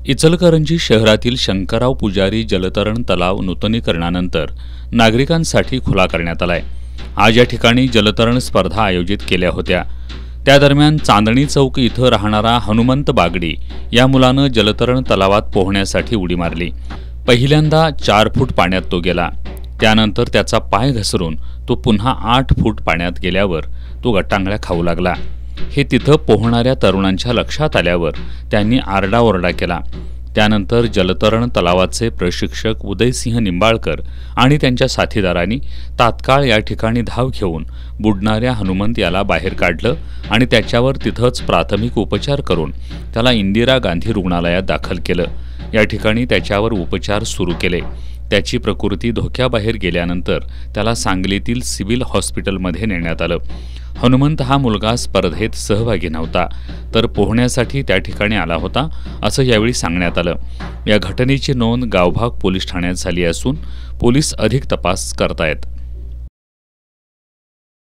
इचलकरंजी शहरातील शंकरराव पुजारी जलतरण तलाव नूतनीकरणानंतर नागरिकांसाठी खुला करण्यात आलाय। आज या ठिकाणी जलतरण स्पर्धा आयोजित केल्या होत्या। त्या दरम्यान चांदणी चौक इथं राहणारा हनुमंत बागडी या मुलानं जलतरण तलावात पोहण्यासाठी उडी मारली। पहिल्यांदा 4 फूट पाण्यात तो गेला। त्यानंतर त्याचा पाय घसरून तो पुन्हा 8 फूट पाण्यात गेल्यावर तो गटांगळ्या खाऊ लागला। हे तिथं पोहणाऱ्या तरुणांच्या लक्षात आल्यावर त्यांनी आरडाओरडा केला। त्यानंतर जलतरण तलावाचे प्रशिक्षक उदयसिंह निंबाळकर आणि त्यांच्या साथीदारांनी तात्काळ या ठिकाणी धाव घेऊन बुडणाऱ्या हनुमंत याला बाहेर काढलं आणि त्याच्यावर तिथंच प्राथमिक उपचार करून त्याला इंदिरा गांधी रुग्णालयात दाखल केलं। या ठिकाणी त्याच्यावर उपचार सुरू केले। त्याची प्रकृती धोक्याबाहेर गेल्यानंतर त्याला सांगलीतील सिव्हिल हॉस्पिटलमध्ये नेण्यात आलं। हनुमंत हा मुलगा स्पर्धेत सहभागी नव्हता, तर पोहण्यासाठी त्या ठिकाणी आला होता असं यावेळी सांगण्यात आलं। या घटनेची नोंद गावभाग पोलीस ठाण्यात झाली असून पोलीस अधिक तपास करतायत।